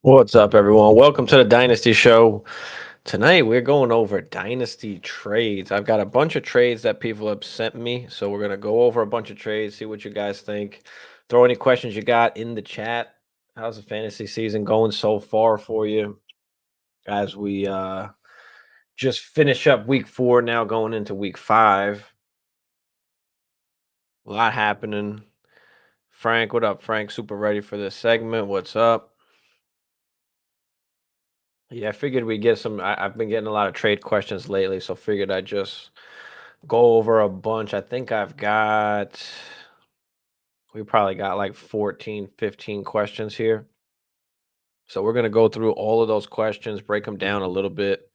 What's up, everyone? Welcome to the Dynasty Show. Tonight, we're going over Dynasty trades. I've got a bunch of trades that people have sent me, so we're going to go over a bunch of trades, see what you guys think. Throw any questions you got in the chat. How's the fantasy season going so far for you as we just finish up week 4 now, going into week 5? A lot happening. Frank, what up, Frank? Super ready for this segment. What's up? Yeah, I figured we'd get some. I've been getting a lot of trade questions lately, so figured I'd just go over a bunch. I think we probably got like 14, 15 questions here. So we're going to go through all of those questions, break them down a little bit,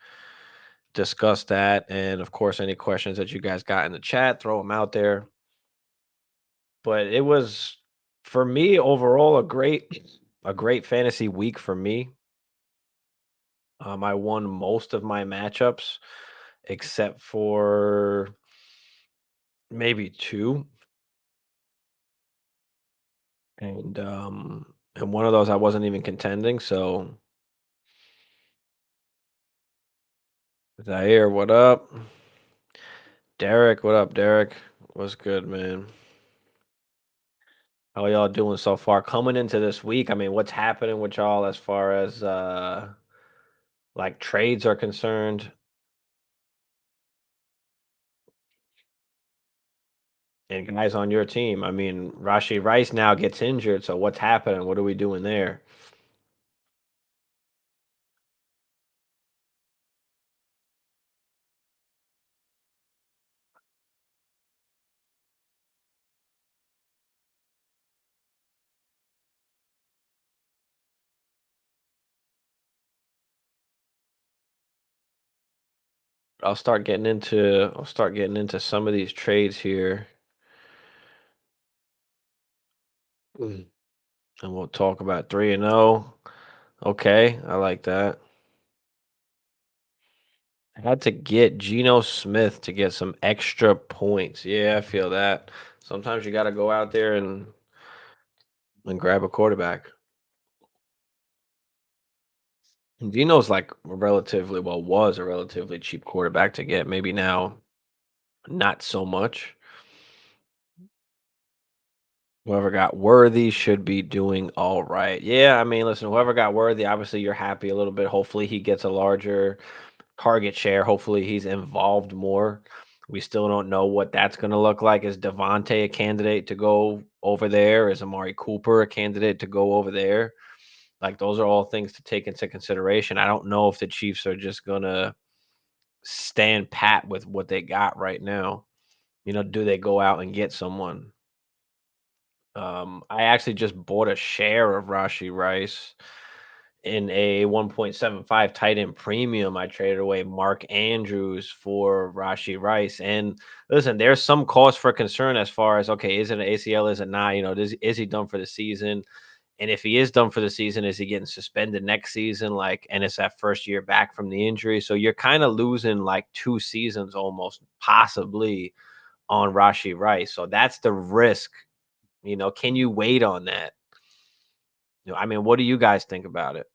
discuss that. And of course, any questions that you guys got in the chat, throw them out there. But it was, for me, overall, a great fantasy week for me. I won most of my matchups except for maybe two. And one of those I wasn't even contending, so Zaire, what up? Derek, what up, Derek? What's good, man? How y'all doing so far? Coming into this week, I mean, what's happening with y'all as far as like trades are concerned? And guys on your team, I mean, Rashi Rice now gets injured, so what's happening? What are we doing there? I'll start getting into some of these trades here. Mm. And we'll talk about 3-0. Okay, I like that. I had to get Geno Smith to get some extra points. Yeah, I feel that. Sometimes you got to go out there and grab a quarterback. And Geno's like was a relatively cheap quarterback to get. Maybe now, not so much. Whoever got Worthy should be doing all right. Yeah, I mean, listen, whoever got Worthy, obviously you're happy a little bit. Hopefully he gets a larger target share. Hopefully he's involved more. We still don't know what that's going to look like. Is Devontae a candidate to go over there? Is Amari Cooper a candidate to go over there? Like, those are all things to take into consideration. I don't know if the Chiefs are just going to stand pat with what they got right now. Do they go out and get someone? I actually just bought a share of Rashi Rice in a 1.75 tight end premium. I traded away Mark Andrews for Rashi Rice. And listen, there's some cause for concern as far as, okay, is it an ACL? Is it not? Is he done for the season? And if he is done for the season, is he getting suspended next season? Like, and it's that first year back from the injury. So you're kind of losing like 2 seasons almost, possibly, on Rashi Rice. So that's the risk. Can you wait on that? I mean, what do you guys think about it?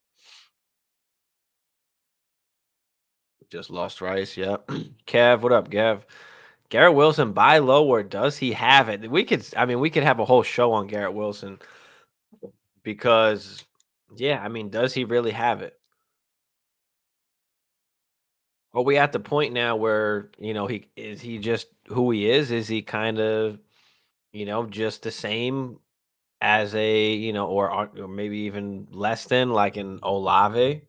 Just lost Rice, yeah. Kev, what up, Kev? Garrett Wilson, buy low, or does he have it? We could have a whole show on Garrett Wilson because, yeah, I mean, does he really have it? Are we at the point now where, he just who he is? Is he kind of, just the same as or maybe even less than like an Olave?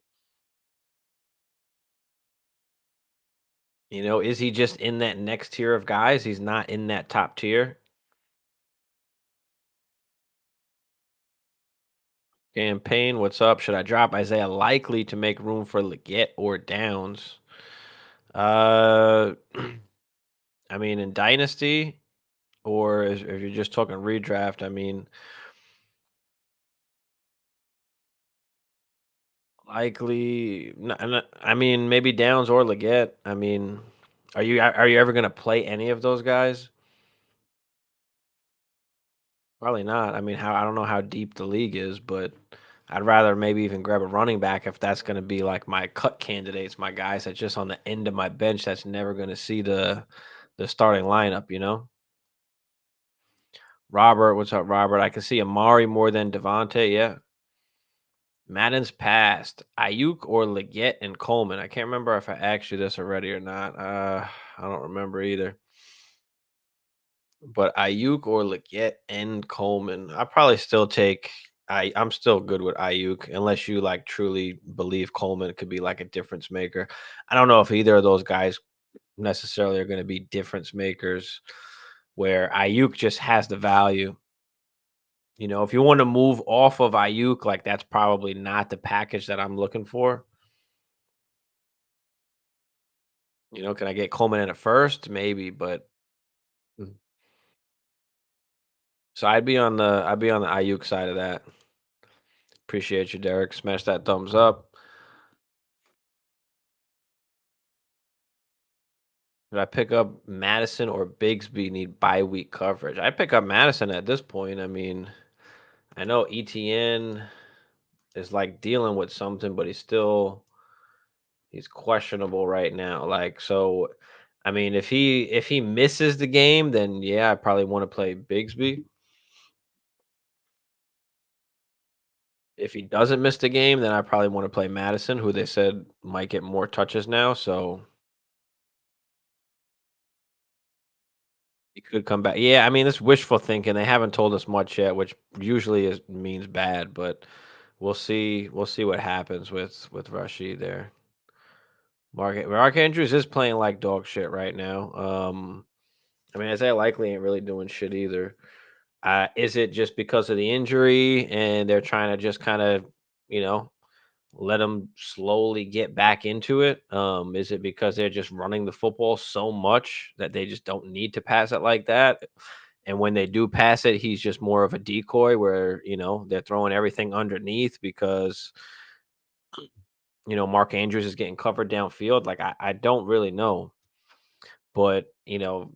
Is he just in that next tier of guys? He's not in that top tier. Campaign, what's up? Should I drop Isaiah Likely to make room for Leggett or Downs? Uh, I mean, in Dynasty, or if you're just talking redraft, I mean, Likely. I mean, maybe Downs or Leggett. I mean, are you ever gonna play any of those guys? Probably not. I mean, I don't know how deep the league is, but I'd rather maybe even grab a running back if that's going to be like my cut candidates, my guys that's just on the end of my bench that's never going to see the starting lineup, you know? Robert, what's up, Robert? I can see Amari more than Devontae. Yeah. Madden's passed. Ayuk or Leggett and Coleman. I can't remember if I asked you this already or not. I don't remember either. But Ayuk or Leggett and Coleman. I probably still take I'm still good with Ayuk unless you like truly believe Coleman could be like a difference maker. I don't know if either of those guys necessarily are going to be difference makers where Ayuk just has the value. You know, if you want to move off of Ayuk, like that's probably not the package that I'm looking for. You know, can I get Coleman in at first? Maybe, but mm. So I'd be on the Ayuk side of that. Appreciate you, Derek. Smash that thumbs up. Did I pick up Madison or Bigsby need bye week coverage? I pick up Madison at this point. I mean, I know ETN is like dealing with something, but he's questionable right now. Like, so I mean, if he misses the game, then yeah, I probably want to play Bigsby. If he doesn't miss the game, then I probably want to play Madison, who they said might get more touches now. So he could come back. Yeah, I mean, it's wishful thinking. They haven't told us much yet, which usually means bad, but we'll see. We'll see what happens with Rashid there. Mark Andrews is playing like dog shit right now. I mean, Isaiah Likely ain't really doing shit either. Is it just because of the injury and they're trying to just kind of, you know, let him slowly get back into it? Is it because they're just running the football so much that they just don't need to pass it like that? And when they do pass it, he's just more of a decoy where, you know, they're throwing everything underneath because, you know, Mark Andrews is getting covered downfield. Like, I don't really know. But, you know,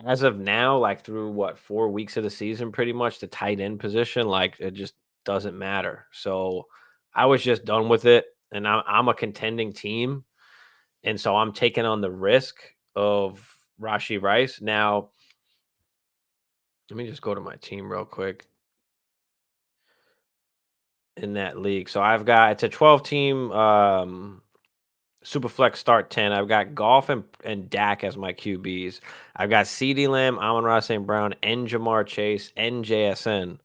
as of now, like through what 4 weeks of the season, pretty much the tight end position, like it just doesn't matter. So I was just done with it. And I'm a contending team. And so I'm taking on the risk of Rashi Rice. Now, let me just go to my team real quick in that league. So I've got it's a 12 team Superflex start 10. I've got Golf and Dak as my QBs. I've got CeeDee Lamb, Amon-Ra St. Brown, and Jamar Chase, and JSN.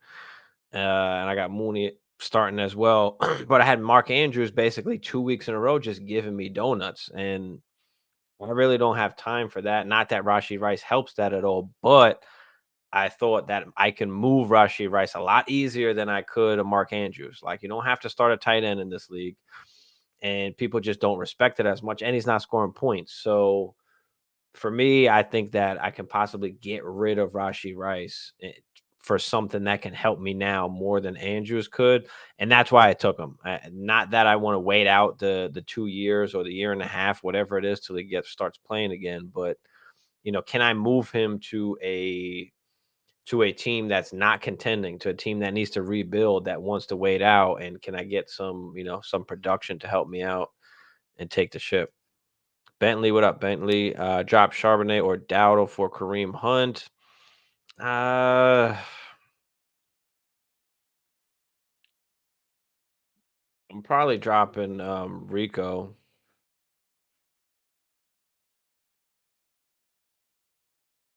And I got Mooney starting as well. But I had Mark Andrews basically 2 weeks in a row just giving me donuts. And I really don't have time for that. Not that Rashi Rice helps that at all, but I thought that I can move Rashi Rice a lot easier than I could a Mark Andrews. Like, you don't have to start a tight end in this league, and people just don't respect it as much, and he's not scoring points. So for me, I think that I can possibly get rid of Rashi Rice for something that can help me now more than Andrews could, and that's why I took him. Not that I want to wait out the 2 years or the year and a half, whatever it is, till he gets starts playing again. But you know, can I move him to a team that's not contending, to a team that needs to rebuild, that wants to wait out, and can I get some, you know, some production to help me out and take the ship? Bentley, what up, Bentley? Drop Charbonnet or Dowdle for Kareem Hunt. Uh, I'm probably dropping Rico.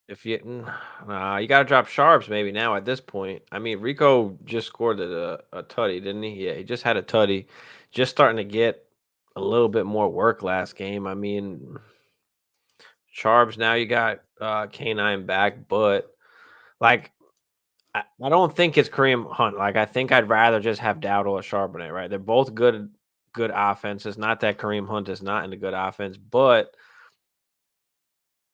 If you, nah, you gotta drop Sharps maybe now at this point. I mean, Rico just scored a tutty, didn't he? Yeah, he just had a tutty. Just starting to get a little bit more work last game. I mean, Charbs, now you got K9 back, but like I don't think it's Kareem Hunt. Like I think I'd rather just have Dowdle or Charbonnet, right? They're both good offenses. Not that Kareem Hunt is not in a good offense, but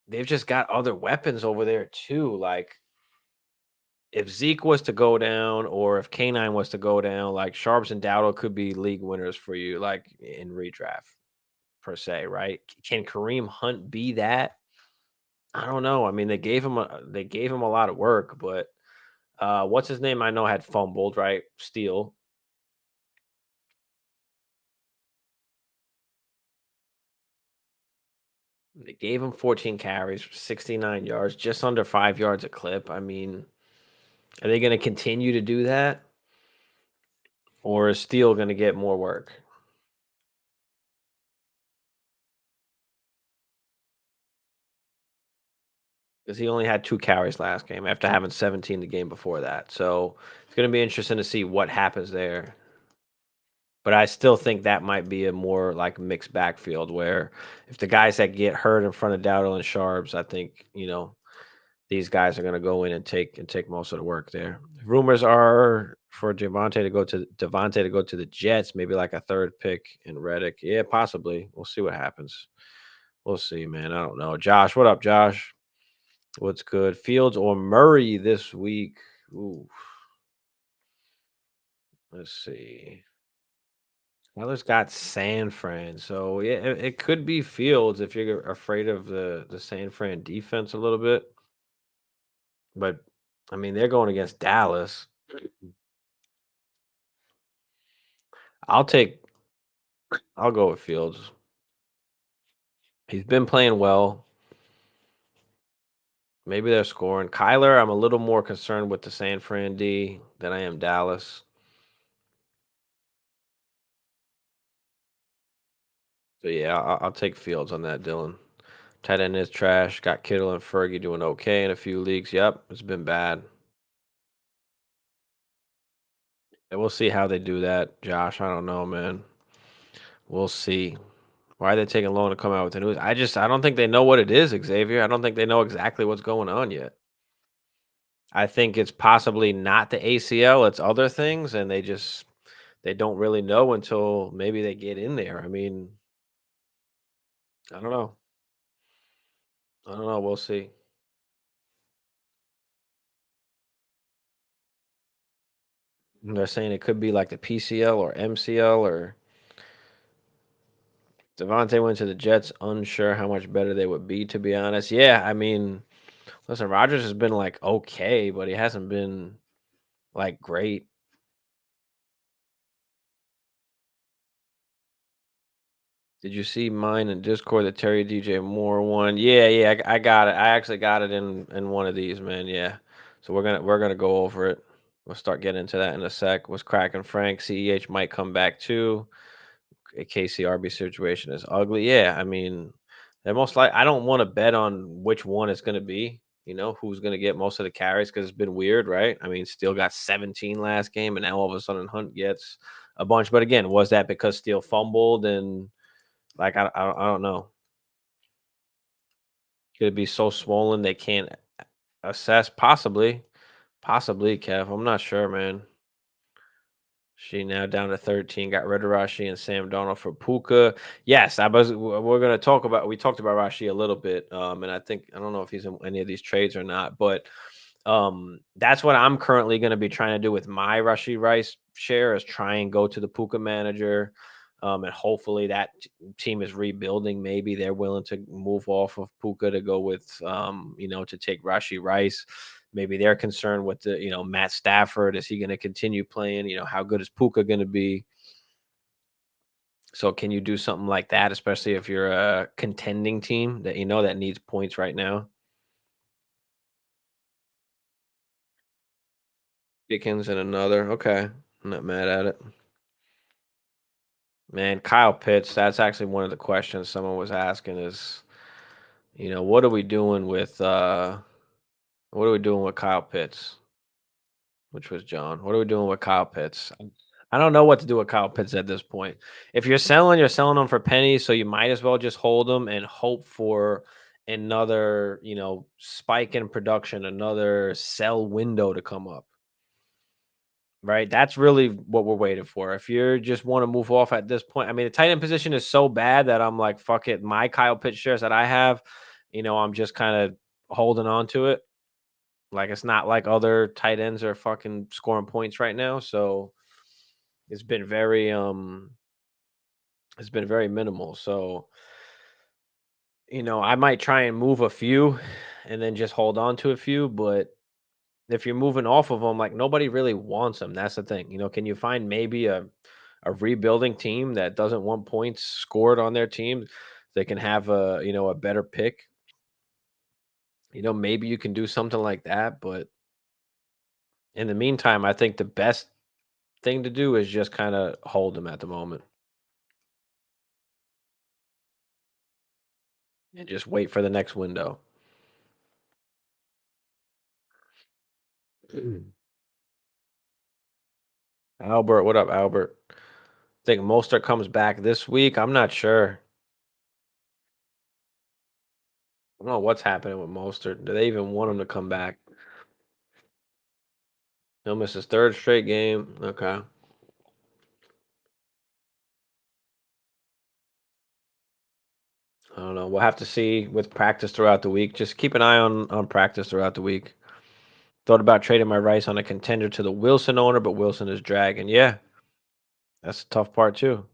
they've just got other weapons over there too. Like if Zeke was to go down or if K9 was to go down, like Sharps and Dowdle could be league winners for you, like in redraft per se, right? Can Kareem Hunt be that? I don't know. I mean, they gave him a lot of work, but what's his name? I know had fumbled, right? Steele. They gave him 14 carries for 69 yards, just under 5 yards a clip. I mean, are they going to continue to do that, or is Steele going to get more work? Because he only had 2 carries last game after having 17 the game before that. So it's going to be interesting to see what happens there. But I still think that might be a more like mixed backfield where if the guys that get hurt in front of Dowdle and Sharps, I think, these guys are going to go in and take most of the work there. Rumors are for Devontae to go to the Jets, maybe like a third pick in Reddick. Yeah, possibly. We'll see what happens. We'll see, man. I don't know. Josh, what up, Josh? What's good? Fields or Murray this week? Ooh, let's see. Tyler's got San Fran, so yeah, it could be Fields if you're afraid of the San Fran defense a little bit. But I mean, they're going against Dallas. I'll take. I'll go with Fields. He's been playing well. Maybe they're scoring. Kyler, I'm a little more concerned with the San Fran D than I am Dallas. So yeah, I'll take Fields on that, Dylan. Tight end is trash. Got Kittle and Fergie doing okay in a few leagues. Yep, it's been bad. And we'll see how they do that, Josh. I don't know, man. We'll see. Why are they taking long to come out with the news? I don't think they know what it is, Xavier. I don't think they know exactly what's going on yet. I think it's possibly not the ACL, it's other things, and they don't really know until maybe they get in there. I mean, I don't know. I don't know. We'll see. They're saying it could be like the PCL or MCL or Devontae went to the Jets, unsure how much better they would be, to be honest. Yeah, I mean, listen, Rodgers has been like okay, but he hasn't been like great. Did you see mine in Discord that Terry DJ Moore won? Yeah, yeah, I got it. I actually got it in one of these, man. Yeah. So we're gonna go over it. We'll start getting into that in a sec. Was cracking Frank? CEH might come back too. A KCRB situation is ugly. Yeah, I mean, they're most like I don't want to bet on which one it's gonna be. Who's gonna get most of the carries because it's been weird, right? I mean, Steele got 17 last game, and now all of a sudden Hunt gets a bunch. But again, was that because Steele fumbled and like I don't know. Could it be so swollen they can't assess? Possibly, Kev. I'm not sure, man. She now down to 13. Got rid of Rashi and Sam Donald for Puka. Yes, we're gonna talk about. We talked about Rashi a little bit, and I don't know if he's in any of these trades or not, but that's what I'm currently going to be trying to do with my Rashi Rice share is try and go to the Puka manager. And hopefully that team is rebuilding. Maybe they're willing to move off of Puka to go with, to take Rashi Rice. Maybe they're concerned with Matt Stafford. Is he going to continue playing? How good is Puka going to be? So can you do something like that, especially if you're a contending team that that needs points right now? Dickens and another. Okay. I'm not mad at it. Man, Kyle Pitts, that's actually one of the questions someone was asking is, what are we doing with Kyle Pitts? Which was John. What are we doing with Kyle Pitts? I don't know what to do with Kyle Pitts at this point. If you're selling them for pennies, so you might as well just hold them and hope for another, spike in production, another sell window to come up. Right? That's really what we're waiting for. If you just want to move off at this point, I mean, the tight end position is so bad that I'm like, fuck it. My Kyle Pitts shares that I have, I'm just kind of holding on to it. Like it's not like other tight ends are fucking scoring points right now. So it's been very minimal. So, I might try and move a few and then just hold on to a few, but if you're moving off of them, like nobody really wants them. That's the thing. Can you find maybe a rebuilding team that doesn't want points scored on their team? they can have a better pick. Maybe you can do something like that, but in the meantime, I think the best thing to do is just kind of hold them at the moment and just wait for the next window. Albert, what up, Albert? Think Mostert comes back this week? I'm not sure. I don't know what's happening with Mostert. Do they even want him to come back? He'll miss his third straight game. Okay. I don't know. We'll have to see with practice throughout the week. Just keep an eye on practice throughout the week. Thought about trading my rights on a contender to the Wilson owner, but Wilson is dragging. Yeah, that's the tough part too.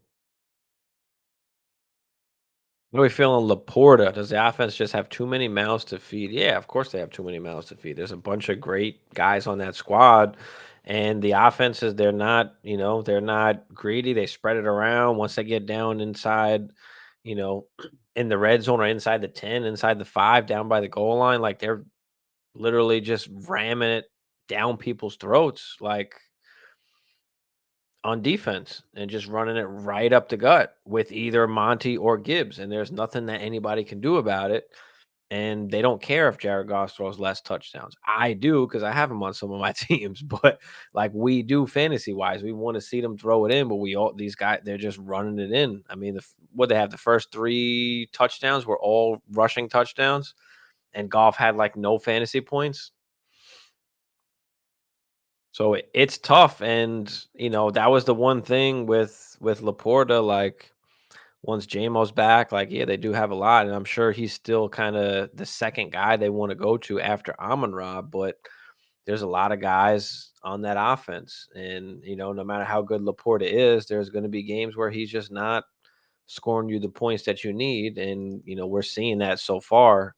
What are we feeling Laporta? Does the offense just have too many mouths to feed? Yeah, of course they have too many mouths to feed. There's a bunch of great guys on that squad, and the offenses, they're not greedy. They spread it around. Once they get down inside, you know, in the red zone or inside the 10, inside the 5, down by the goal line, like they're literally just ramming it down people's throats, like on defense and just running it right up the gut with either Monty or Gibbs. And there's nothing that anybody can do about it. And they don't care if Jared Goff throws less touchdowns. I do because I have him on some of my teams, but like we do fantasy wise, we want to see them throw it in, but these guys, they're just running it in. I mean, what they have, the first 3 touchdowns were all rushing touchdowns, and Goff had like no fantasy points. So it's tough, and that was the one thing with Laporta. Like once JMO's back, like yeah, they do have a lot, and I'm sure he's still kind of the second guy they want to go to after Amon-Ra. But there's a lot of guys on that offense, and no matter how good Laporta is, there's going to be games where he's just not scoring you the points that you need, and we're seeing that so far.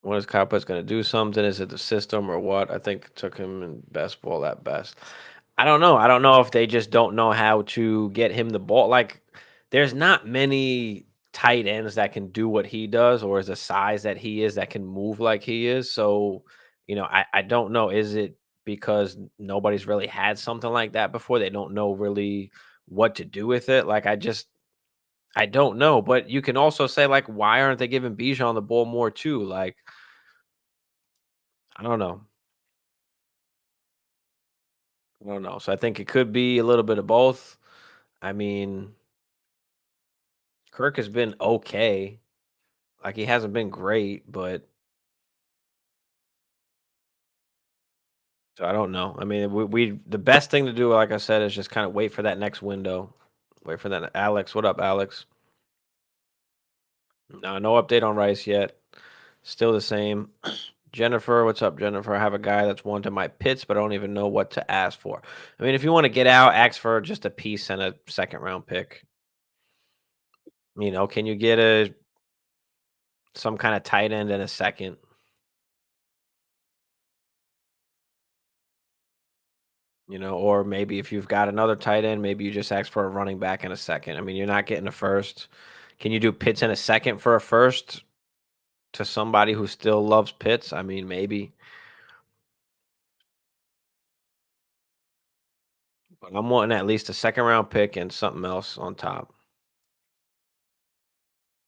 When is Kyle Pitts going to do something? Is it the system or what? I think it took him in best ball at best. I don't know. I don't know if they just don't know how to get him the ball. Like, there's not many tight ends that can do what he does or is the size that he is that can move like he is. So, I don't know. Is it because nobody's really had something like that before? They don't know really what to do with it. Like, I don't know. But you can also say, like, why aren't they giving Bijan the ball more too? Like, I don't know. I don't know. So I think it could be a little bit of both. I mean, Kirk has been okay. Like, he hasn't been great, but so I don't know. I mean, we the best thing to do, like I said, is just kind of wait for that next window. Wait for that. Alex, what up, Alex? No update on Rice yet. Still the same. Jennifer, what's up, Jennifer? I have a guy that's wanted my pits, but I don't even know what to ask for. I mean, if you want to get out, ask for just a piece and a second round pick. Can you get some kind of tight end in a second? Or maybe if you've got another tight end, maybe you just ask for a running back in a second. I mean, you're not getting a first. Can you do Pitts in a second for a first to somebody who still loves Pitts? I mean, maybe. But I'm wanting at least a second round pick and something else on top.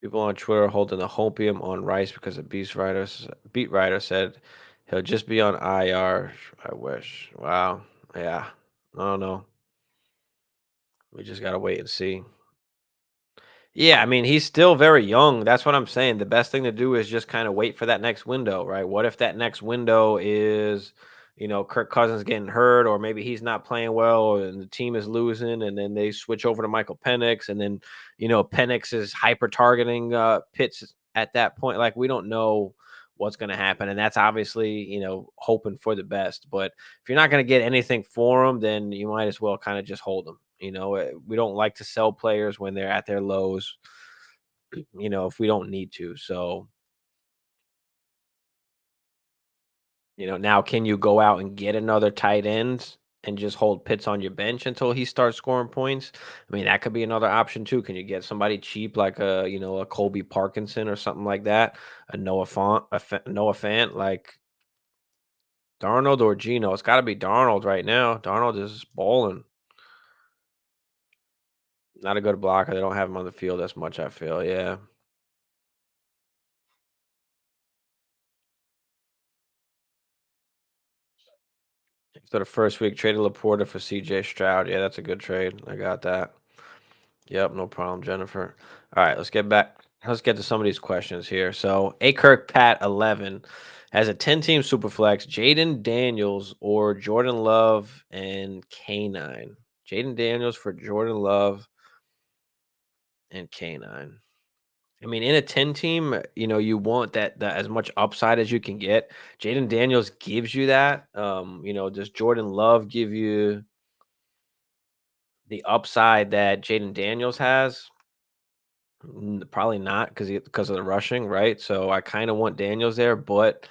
People on Twitter holding the hopium on Rice because a beat writer said he'll just be on IR. I wish. Wow. Yeah. I don't know. We just gotta wait and see. Yeah, I mean, he's still very young. That's what I'm saying. The best thing to do is just kind of wait for that next window, right? What if that next window is, Kirk Cousins getting hurt, or maybe he's not playing well, and the team is losing, and then they switch over to Michael Penix, and then, Penix is hyper targeting Pitts at that point. Like, we don't know what's going to happen, and that's obviously, hoping for the best. But if you're not going to get anything for him, then you might as well kind of just hold him. We don't like to sell players when they're at their lows, if we don't need to. So, now can you go out and get another tight end? and just hold Pitts on your bench until he starts scoring points. I mean, that could be another option too. Can you get somebody cheap like a Colby Parkinson or something like that? A Noah Fant, like Darnold or Geno? It's got to be Darnold right now. Darnold is balling. Not a good blocker. They don't have him on the field as much, I feel. Yeah. So the first week traded Laporta for CJ Stroud. Yeah, that's a good trade. I got that. Yep, no problem, Jennifer. All right, let's get back. Let's get to some of these questions here. So, A Kirk Pat 11 has a 10-team superflex, Jaden Daniels or Jordan Love and K9. Jaden Daniels for Jordan Love and K9. I mean, in a 10 team, you want that as much upside as you can get. Jaden Daniels gives you that. Does Jordan Love give you the upside that Jaden Daniels has? Probably not because of the rushing, right? So I kind of want Daniels there, but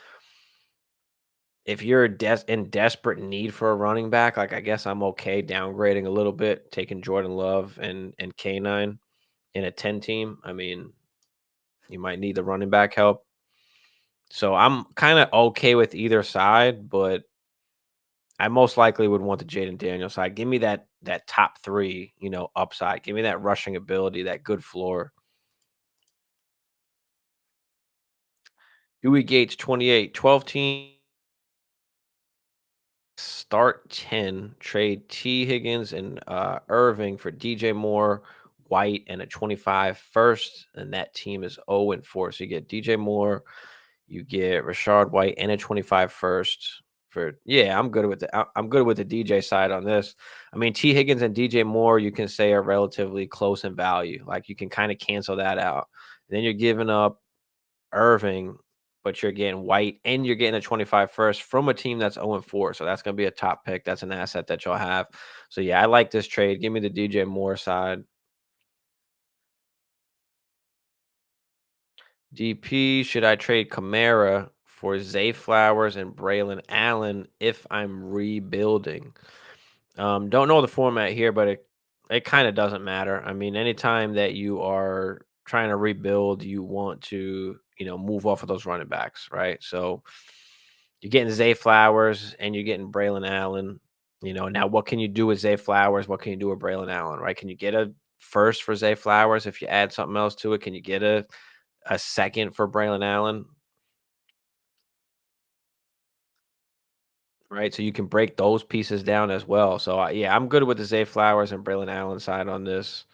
if you're in desperate need for a running back, like I guess I'm okay downgrading a little bit, taking Jordan Love and K9 in a 10 team. I mean, you might need the running back help. So I'm kind of okay with either side, but I most likely would want the Jaden Daniels side. Give me that top three, upside. Give me that rushing ability, that good floor. Huey Gates, 28, 12 team, start 10, trade T. Higgins and Irving for DJ Moore, White, and a 25 first. And that team is 0 and 4. So you get DJ Moore, you get Rashard White, and a 25 first. Yeah, I'm good with I'm good with the DJ side on this. I mean, T. Higgins and DJ Moore, you can say are relatively close in value. Like you can kind of cancel that out. Then you're giving up Irving, but you're getting White and you're getting a 25 first from a team that's 0 and 4. So that's going to be a top pick. That's an asset that you'll have. So yeah, I like this trade. Give me the DJ Moore side. DP, should I trade Kamara for Zay Flowers and Braylon Allen if I'm rebuilding? Don't know the format here, but it kind of doesn't matter. I mean, anytime that you are trying to rebuild, you want to, move off of those running backs, right? So you're getting Zay Flowers and you're getting Braylon Allen. Now what can you do with Zay Flowers? What can you do with Braylon Allen, right? Can you get a first for Zay Flowers if you add something else to it? Can you get a second for Braylon Allen? Right. So you can break those pieces down as well. So yeah, I'm good with the Zay Flowers and Braylon Allen side on this.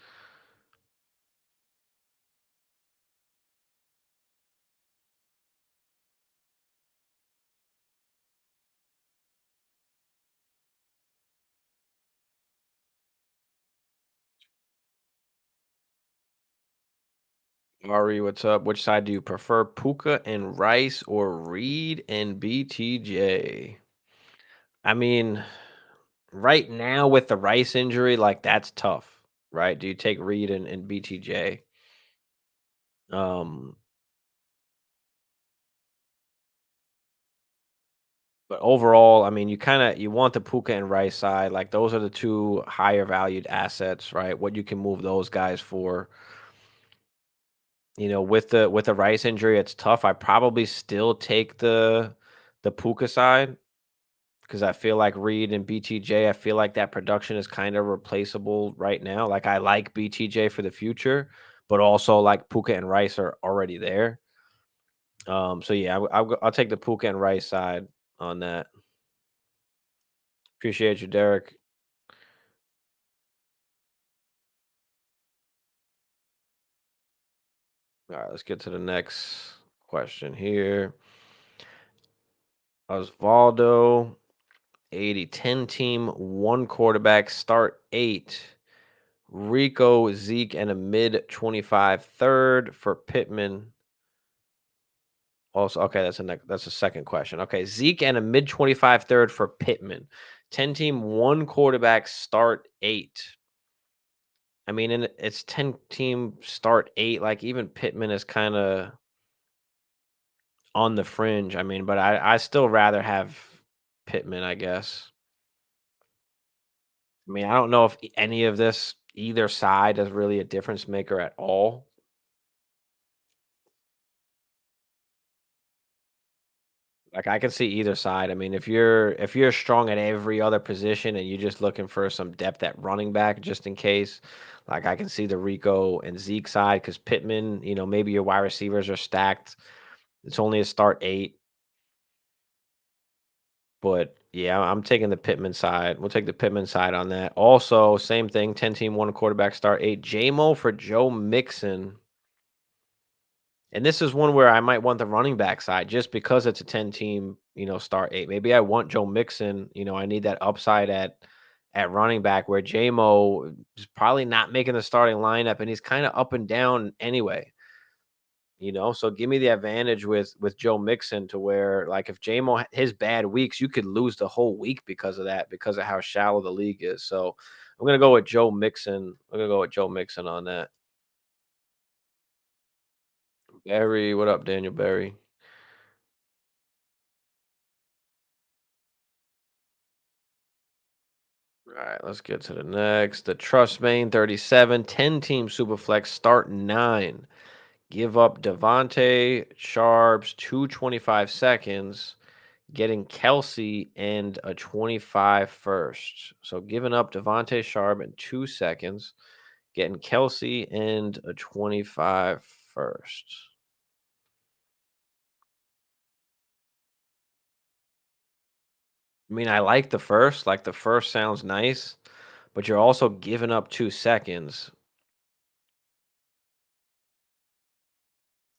Ari, what's up? Which side do you prefer? Puka and Rice or Reed and BTJ? I mean, right now with the Rice injury, like that's tough, right? Do you take Reed and BTJ? Um, but overall, I mean, you want the Puka and Rice side. Like those are the two higher valued assets, right? What you can move those guys for. With the Rice injury, it's tough. I probably still take the Puka side because I feel like Reed and BTJ, I feel like that production is kind of replaceable right now. Like I like BTJ for the future, but also like Puka and Rice are already there. So yeah, I'll take the Puka and Rice side on that. Appreciate you, Derek. All right, let's get to the next question here. Osvaldo, 80-10 team, one quarterback, start 8. Rico, Zeke, and a mid 25 third for Pittman. Also, okay, that's a second question. Okay, Zeke and a mid 25 third for Pittman. 10 team, one quarterback, start 8. I mean, it's 10 team, start 8. Like even Pittman is kind of on the fringe. I mean, but I still rather have Pittman, I guess. I mean, I don't know if any of this, either side is really a difference maker at all. Like I can see either side. I mean, if you're strong at every other position and you're just looking for some depth at running back just in case, like I can see the Rico and Zeke side because Pittman, maybe your wide receivers are stacked. It's only a start eight, but yeah, I'm taking the Pittman side. We'll take the Pittman side on that. Also, same thing, 10 team, one quarterback, start eight. JMO for Joe Mixon. And this is one where I might want the running back side just because it's a 10 team, start eight. Maybe I want Joe Mixon, I need that upside at running back where JMO is probably not making the starting lineup and he's kind of up and down anyway. So give me the advantage with Joe Mixon to where like if JMO his bad weeks, you could lose the whole week because of that, because of how shallow the league is. So I'm gonna go with Joe Mixon. I'm gonna go with Joe Mixon on that. Barry, what up, Daniel Barry? All right, let's get to the next. The Trust Main 37, 10 team Superflex, start nine. Give up Devontae Sharps 225 seconds, getting Kelsey and a 25 first. So giving up Devontae Sharp in 2 seconds, getting Kelsey and a 25 first. I mean, I like the first. Like the first sounds nice, but you're also giving up 2 seconds.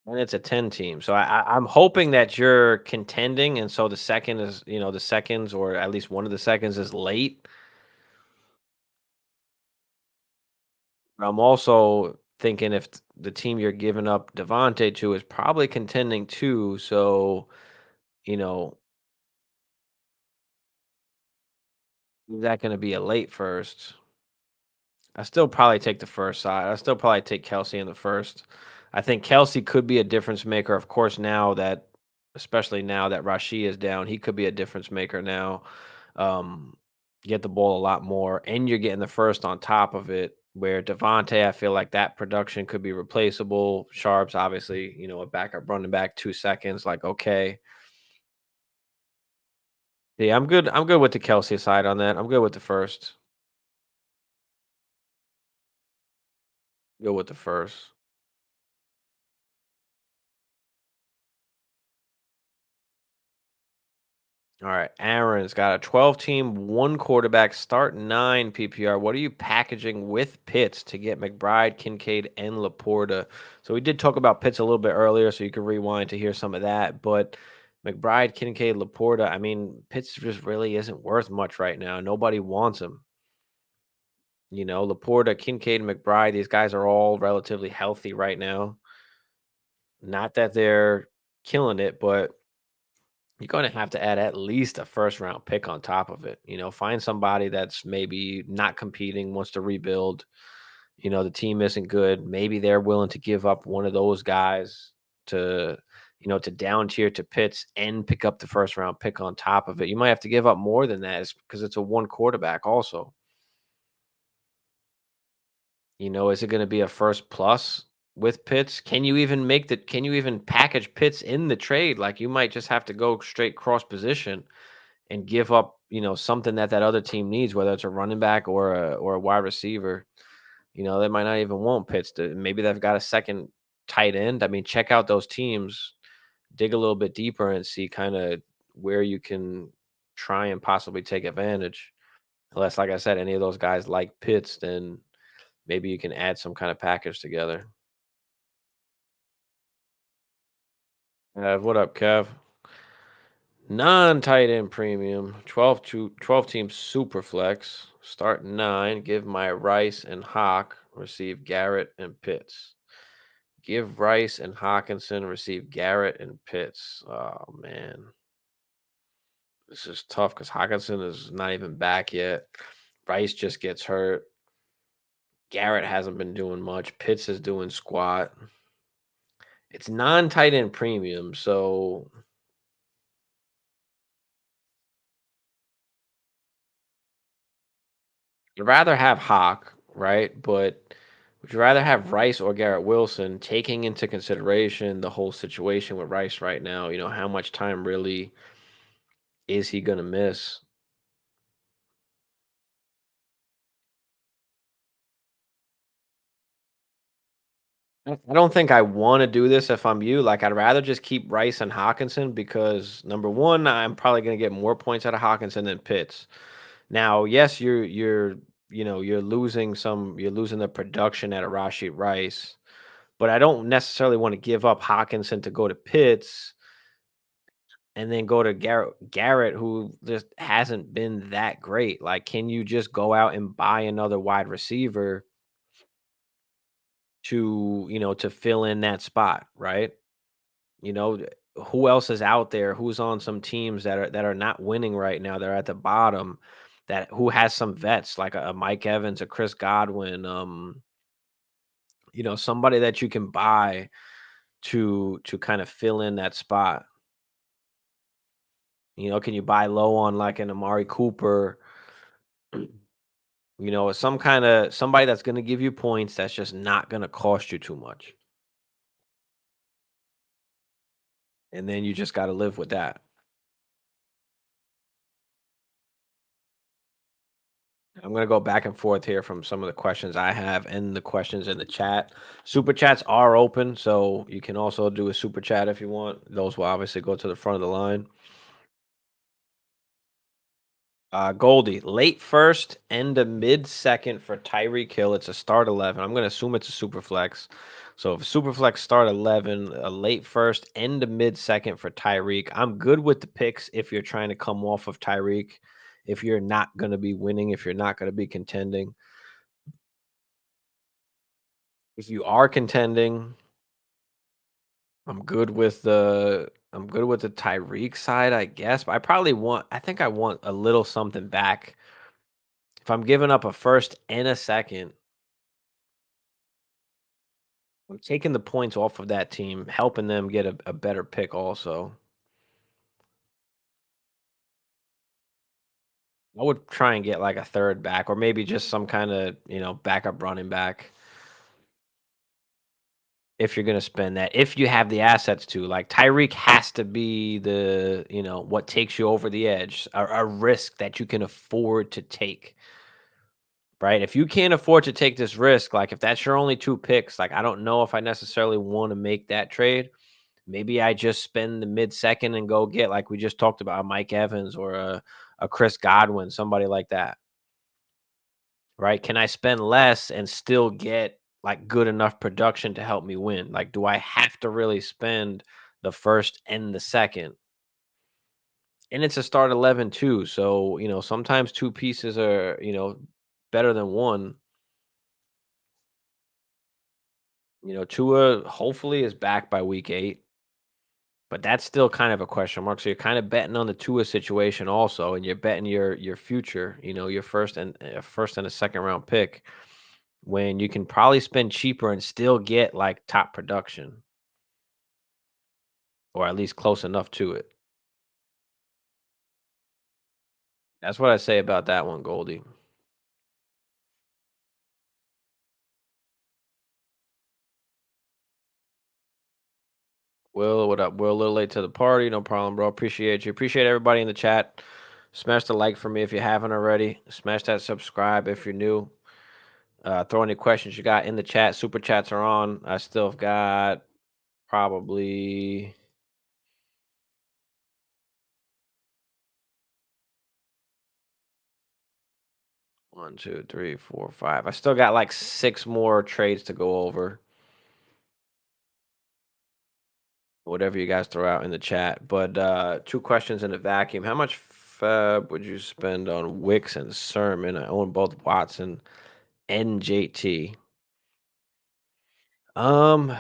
And it's a 10 team. So I'm hoping that you're contending, and so the second is, the seconds or at least one of the seconds is late. But I'm also thinking if the team you're giving up Devontae to is probably contending too. So, you know, is that going to be a late first? I still probably take the first side. I still probably take Kelsey in the first. I think Kelsey could be a difference maker. Of course, especially now that Rashi is down, he could be a difference maker now. Um, get the ball a lot more, and you're getting the first on top of it. Where Devontae, I feel like that production could be replaceable. Sharps, obviously, a backup running back, 2 seconds. Like, okay, yeah, I'm good. I'm good with the Kelsey side on that. I'm good with the first. Go with the first. All right, Aaron's got a 12 team, one quarterback, start nine PPR. What are you packaging with Pitts to get McBride, Kincaid, and Laporta? So we did talk about Pitts a little bit earlier, so you can rewind to hear some of that. But McBride, Kincaid, Laporta, I mean, Pitts just really isn't worth much right now. Nobody wants him. Laporta, Kincaid, and McBride, these guys are all relatively healthy right now. Not that they're killing it, but you're going to have to add at least a first round pick on top of it. Find somebody that's maybe not competing, wants to rebuild. The team isn't good. Maybe they're willing to give up one of those guys to, to down tier to Pitts and pick up the first round pick on top of it. You might have to give up more than that because it's a one quarterback also. Is it going to be a first plus with Pitts? Can you even package Pitts in the trade? Like you might just have to go straight cross position and give up, something that other team needs, whether it's a running back or a wide receiver. They might not even want Pitts. Maybe they've got a second tight end. I mean, check out those teams, dig a little bit deeper, and see kind of where you can try and possibly take advantage. Unless, like I said, any of those guys like Pitts, then maybe you can add some kind of package together. What up, Kev? Non-tight end premium, 12 team super flex. Start nine. Give my Rice and Hawk. Receive Garrett and Pitts. Give Rice and Hawkinson. Receive Garrett and Pitts. Oh man, this is tough because Hawkinson is not even back yet. Rice just gets hurt. Garrett hasn't been doing much. Pitts is doing squat. It's non-tight end premium, so I'd rather have Hawk, right? But would you rather have Rice or Garrett Wilson, taking into consideration the whole situation with Rice right now? How much time really is he gonna miss? I don't think I want to do this if I'm you. Like, I'd rather just keep Rice and Hawkinson because number one, I'm probably going to get more points out of Hawkinson than Pitts. Now, yes, you're losing the production at a Rashid Rice, but I don't necessarily want to give up Hawkinson to go to Pitts and then go to Garrett, who just hasn't been that great. Like, can you just go out and buy another wide receiver to fill in that spot, right? You know, who else is out there? Who's on some teams that are not winning right now? They're at the bottom. That who has some vets like a Mike Evans, a Chris Godwin, somebody that you can buy to kind of fill in that spot. Can you buy low on like an Amari Cooper? Some kind of somebody that's going to give you points that's just not going to cost you too much. And then you just got to live with that. I'm gonna go back and forth here from some of the questions I have and the questions in the chat. Super chats are open, so you can also do a super chat if you want. Those will obviously go to the front of the line. Goldie, late first, end of mid second for Tyreek Hill. It's a start 11. I'm gonna assume it's a super flex. So if a super flex start 11, a late first, end of mid second for Tyreek. I'm good with the picks if you're trying to come off of Tyreek. If you're not gonna be winning, if you're not gonna be contending. If you are contending, I'm good with the Tyreek side, I guess. But I think I want a little something back. If I'm giving up a first and a second, I'm taking the points off of that team, helping them get a better pick also. I would try and get like a third back or maybe just some kind of, backup running back. If you're gonna spend that, if you have the assets to, like Tyreek has to be what takes you over the edge, a risk that you can afford to take, right? If you can't afford to take this risk, like if that's your only two picks, like I don't know if I necessarily want to make that trade. Maybe I just spend the mid second and go get like we just talked about Mike Evans or a Chris Godwin, somebody like that, right? Can I spend less and still get like good enough production to help me win? Like, do I have to really spend the first and the second? And it's a start 11 too. So, sometimes two pieces are, better than one. Tua hopefully is back by week 8, but that's still kind of a question mark. So you're kind of betting on the Tua situation also, and you're betting your future, your first and a second round pick when you can probably spend cheaper and still get like top production or at least close enough to it. That's what I say about that one, Goldie. Will, what up? Will, a little late to the party. No problem, bro. Appreciate you. Appreciate everybody in the chat. Smash the like for me if you haven't already. Smash that subscribe if you're new. Throw any questions you got in the chat. Super chats are on. I still have got probably 1, 2, 3, 4, 5. I still got like 6 more trades to go over. Whatever you guys throw out in the chat. But 2 questions in a vacuum. How much fab would you spend on Wicks and Sermon? I own both Watson and JT. Um,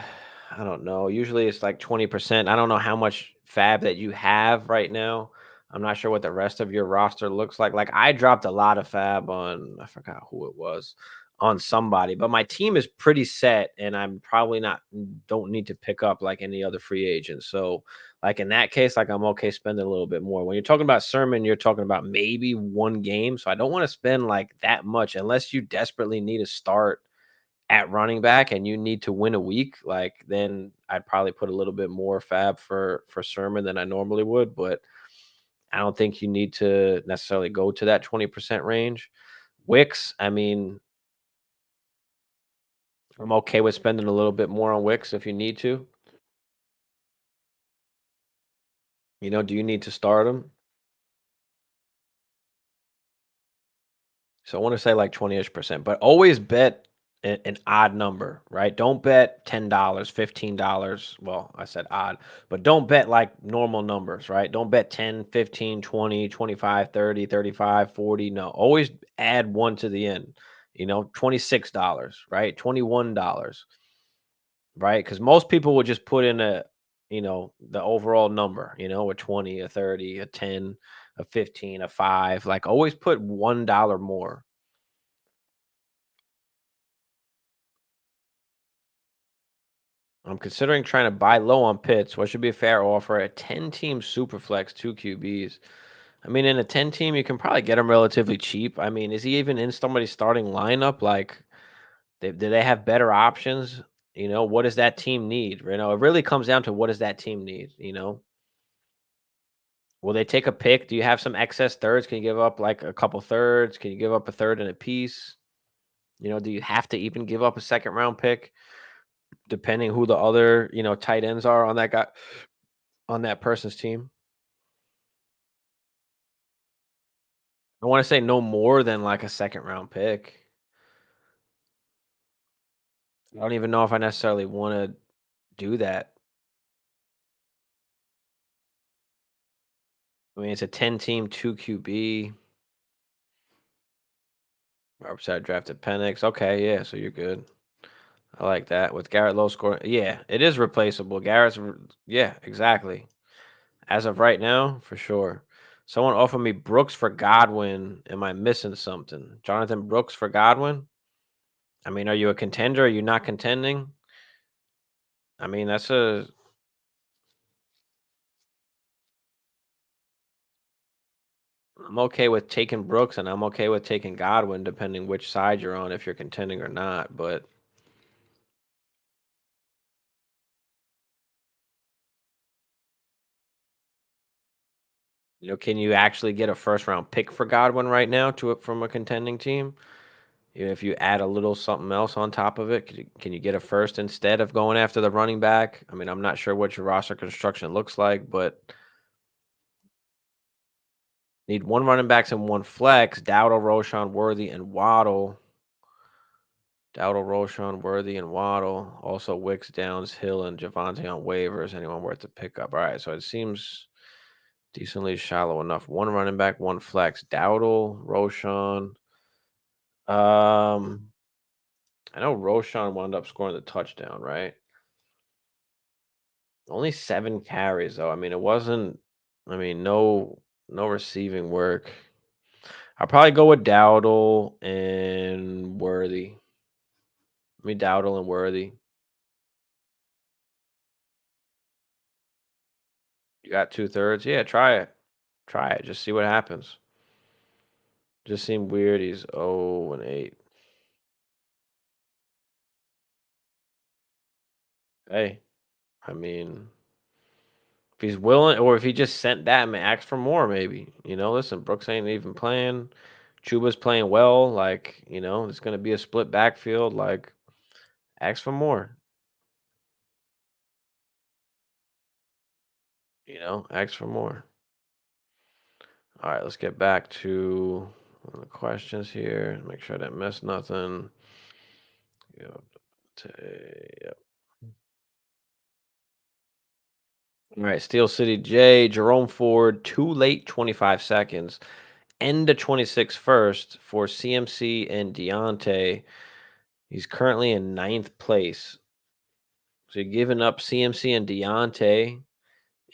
I don't know. Usually it's like 20%. I don't know how much fab that you have right now. I'm not sure what the rest of your roster looks like. Like I dropped a lot of fab on I forgot who it was on somebody, but my team is pretty set and I'm probably not don't need to pick up like any other free agent. So Like, in that case, like, I'm okay spending a little bit more. When you're talking about Sermon, you're talking about maybe 1 game, so I don't wanna spend, like, that much unless you desperately need to start at running back and you need to win a week, like, then I'd probably put a little bit more fab for Sermon than I normally would, but I don't think you need to necessarily go to that 20% range. Wicks, I mean, I'm okay with spending a little bit more on Wicks if you need to. Do you need to start them? So I want to say like 20-ish percent, but always bet an odd number, right? Don't bet $10, $15. Well, I said odd, but don't bet like normal numbers, right? Don't bet 10, 15, 20, 25, 30, 35, 40. No, always add one to the end, $26, right? $21, right? Because most people will just put in the overall number, a 20, a 30, a 10, a 15, a 5. Like always put $1 more. I'm considering trying to buy low on Pitts. What should be a fair offer? A 10-team Superflex, 2 QBs. I mean, in a 10-team, you can probably get him relatively cheap. I mean, is he even in somebody's starting lineup? Like, do they have better options? What does that team need? It really comes down to what does that team need? Will they take a pick? Do you have some excess thirds? Can you give up like a couple thirds? Can you give up a third and a piece? Do you have to even give up a second round pick, depending who the other, tight ends are on that guy on that person's team? I wanna say no more than, like, a second round pick. I don't even know if I necessarily wanna do that. I mean, it's a 10-team, 2 QB. Upside drafted Penix. Okay, yeah, so you're good. I like that. With Garrett low score, yeah, it is replaceable. Yeah, exactly. As of right now, for sure. Someone offered me Brooks for Godwin. Am I missing something? Jonathan Brooks for Godwin? I mean, are you a contender? Are you not contending? I mean, I'm okay with taking Brooks, and I'm okay with taking Godwin, depending which side you're on, if you're contending or not. But can you actually get a first round pick for Godwin right now from a contending team? If you add a little something else on top of it, can you get a first instead of going after the running back? I mean, I'm not sure what your roster construction looks like, but need one running backs and one flex. Dowdle, Roshan, Worthy, and Waddle. Dowdle, Roshan, Worthy, and Waddle. Also Wicks, Downs, Hill, and Javante on waivers. Anyone worth the pickup? All right, so it seems decently shallow enough. One running back, one flex. Dowdle, Roshan. Um, I know Roshan wound up scoring the touchdown, right? Only 7 carries though. I mean, it wasn't. I mean, no receiving work. I'll probably go with Dowdle and Worthy. Dowdle and Worthy. You got 2/3. Yeah, try it. Try it. Just see what happens. Just seemed weird. He's 0-8. Hey, I mean, if he's willing, or if he just sent that and asked for more, maybe. Listen, Brooks ain't even playing. Chuba's playing well. Like, it's going to be a split backfield. Like, ask for more. Ask for more. All right, let's get back to the questions here. Make sure I didn't miss nothing. Yep. Yep. All right, Steel City J, Jerome Ford, too late 25 seconds. End of 26 first for CMC and Deontay. He's currently in 9th place. So you're giving up CMC and Deontay,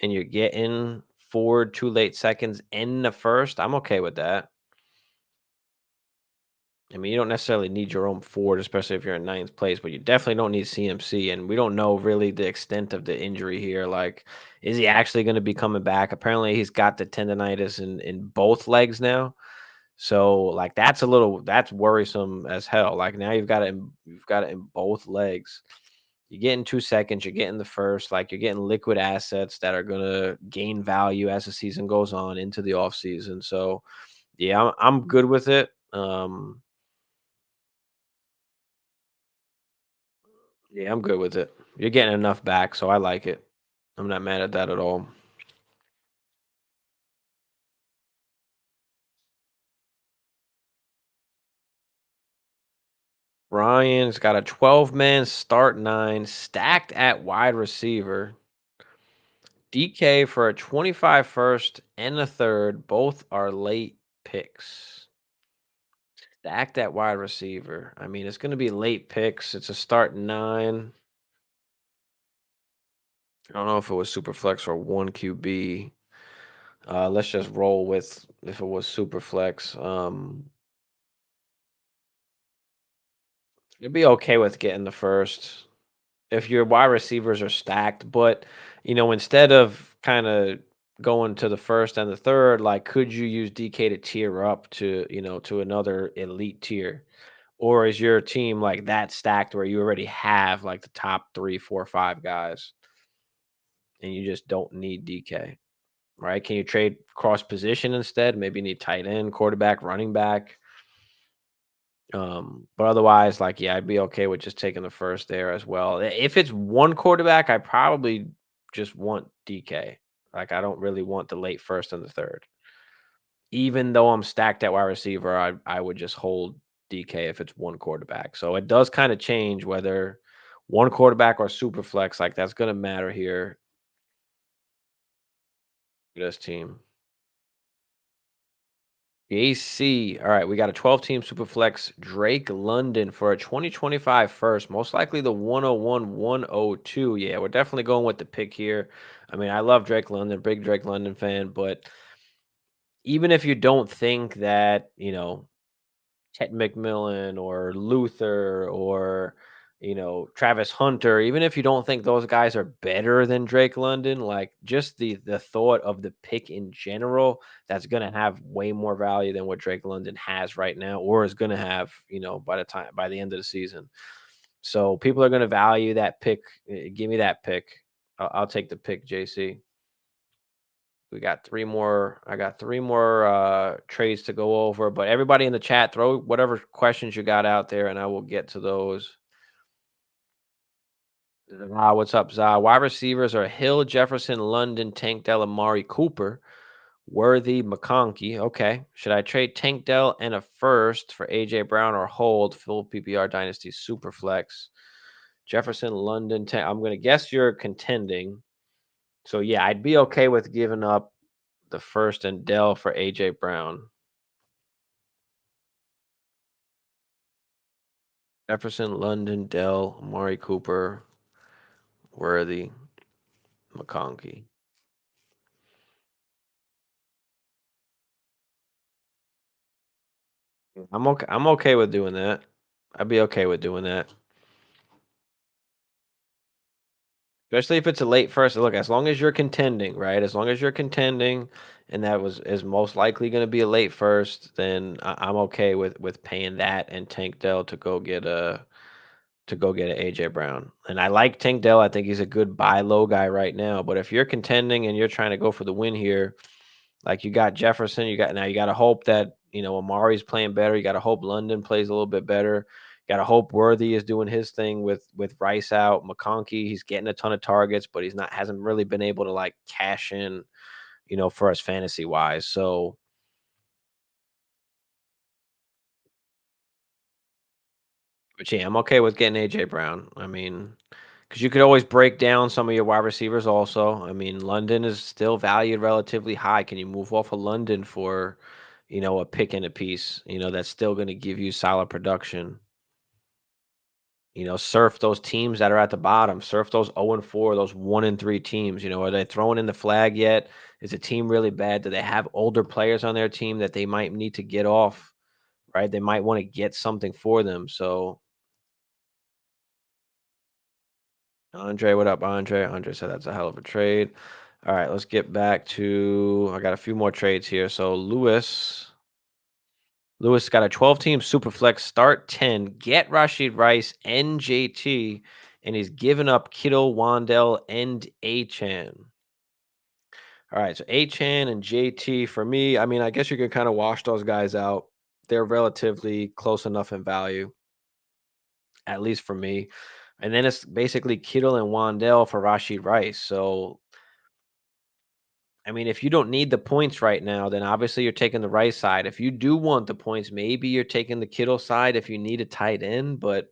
and you're getting Ford 2 late seconds in the first. I'm okay with that. I mean, you don't necessarily need your own Ford, especially if you're in ninth place, but you definitely don't need CMC. And we don't know really the extent of the injury here. Like, is he actually going to be coming back? Apparently, he's got the tendonitis in both legs now. So, like, that's worrisome as hell. Like, now you've got it in both legs. You're getting 2 seconds, you're getting the first, like you're getting liquid assets that are gonna gain value as the season goes on into the off season. So yeah, I'm good with it. Yeah, I'm good with it. You're getting enough back, so I like it. I'm not mad at that at all. Ryan's got a 12-man start nine stacked at wide receiver. DK for a 25 first and a third. Both are late picks. Stacked at wide receiver. I mean, it's going to be late picks. It's a start nine. I don't know if it was super flex or one QB. Let's just roll with if it was super flex. You'd be okay with getting the first if your wide receivers are stacked. But instead of kind of going to the first and the third, like, could you use DK to tier up to another elite tier? Or is your team like that stacked where you already have like the top 3, 4, 5 guys and you just don't need DK, right? Can you trade cross position instead? Maybe you need tight end, quarterback, running back. But otherwise, like, yeah, I'd be okay with just taking the first there as well. If it's one quarterback, I probably just want DK. Like, I don't really want the late first and the third. Even though I'm stacked at wide receiver, I would just hold DK if it's one quarterback. So it does kind of change whether one quarterback or super flex. Like, that's going to matter here for this team. The AC. All right, we got a 12-team super flex. Drake London for a 2025 first. Most likely the 101, 102. Yeah, we're definitely going with the pick here. I mean, I love Drake London, big Drake London fan, but even if you don't think that, Chet McMillan or Luther or Travis Hunter, even if you don't think those guys are better than Drake London, like, just the thought of the pick in general, that's going to have way more value than what Drake London has right now or is going to have, by the end of the season. So people are going to value that pick. Give me that pick. I'll take the pick, JC. We got three more. I got three more trades to go over, but everybody in the chat, throw whatever questions you got out there, and I will get to those. What's up, Zah? Wide receivers are Hill, Jefferson, London, Tank Dell, Amari Cooper, Worthy, McConkey. Okay. Should I trade Tank Dell and a first for AJ Brown or hold full PPR Dynasty Superflex? Jefferson, London, Tank. I'm going to guess you're contending. So, yeah, I'd be okay with giving up the first and Dell for AJ Brown. Jefferson, London, Dell, Amari Cooper, Worthy, McConkey. I'm okay. I'm okay with doing that. I'd be okay with doing that. Especially if it's a late first. Look, as long as you're contending, right? As long as you're contending, and that is most likely going to be a late first, then I'm okay with paying that and Tank Dell to go get an AJ Brown. And I like Tank Dell. I think he's a good buy low guy right now. But if you're contending and you're trying to go for the win here, like, you got Jefferson, you got to hope that Amari's playing better. You got to hope London plays a little bit better. Got to hope Worthy is doing his thing with Rice out. McConkey, he's getting a ton of targets, but he's not hasn't really been able to, like, cash in, for us fantasy wise. So, but yeah, I'm okay with getting AJ Brown. I mean, because you could always break down some of your wide receivers also. I mean, London is still valued relatively high. Can you move off of London for, a pick and a piece, that's still going to give you solid production? Surf those teams that are at the bottom, surf those 0-4, those 1-3 teams. Are they throwing in the flag yet? Is the team really bad? Do they have older players on their team that they might need to get off? right? They might want to get something for them. So Andre, what up, Andre? Andre said that's a hell of a trade. All right, let's get back to. I got a few more trades here. So Lewis got a 12-team Superflex start 10, get Rashid Rice and JT, and he's given up Kittle, Wandell, and Achan. All right, so Achan and JT for me, I mean, I guess you can kind of wash those guys out. They're relatively close enough in value, at least for me. And then it's basically Kittle and Wandell for Rashid Rice. So, I mean, if you don't need the points right now, then obviously you're taking the right side. If you do want the points, maybe you're taking the Kittle side if you need a tight end. But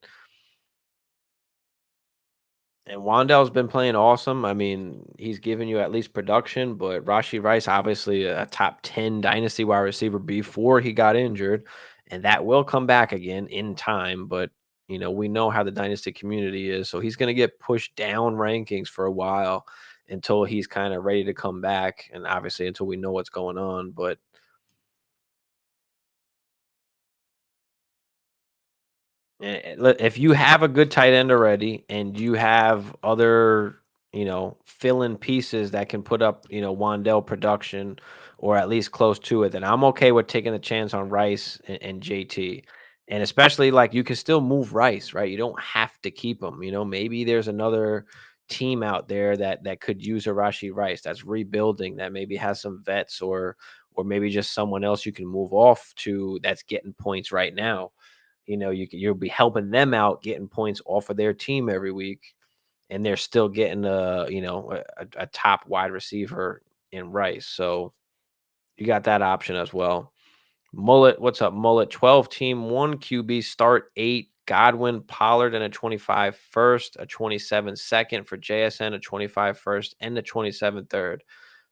and Wandell's been playing awesome. I mean, he's given you at least production, but Rashi Rice, obviously a top 10 dynasty wide receiver before he got injured, and that will come back again in time. But, we know how the dynasty community is. So he's going to get pushed down rankings for a while until he's kind of ready to come back. And obviously until we know what's going on. But if you have a good tight end already and you have other, fill-in pieces that can put up, Wandell production or at least close to it, then I'm okay with taking a chance on Rice and JT. And especially like you can still move Rice, right? You don't have to keep him. Maybe there's another team out there that could use a Rashi Rice that's rebuilding, that maybe has some vets or maybe just someone else you can move off to that's getting points right now. You'll be helping them out, getting points off of their team every week, and they're still getting a top wide receiver in Rice. So you got that option as well. Mullet, what's up, Mullet? 12 team, one QB start, 8 Godwin, Pollard, and a 25 first, a 27 second for JSN, a 25 first, and a 27 third.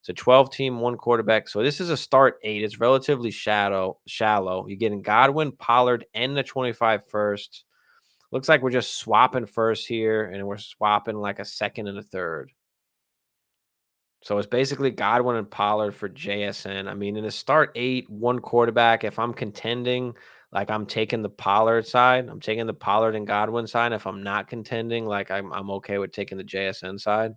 So 12 team, one quarterback. So this is a start 8. It's relatively shallow. You're getting Godwin, Pollard, and the 25 first. Looks like we're just swapping first here, and we're swapping like a second and a third. So it's basically Godwin and Pollard for JSN. I mean, in a start 8, one quarterback, if I'm contending, like I'm taking the Pollard side. I'm taking the Pollard and Godwin side. If I'm not contending, like I'm okay with taking the JSN side.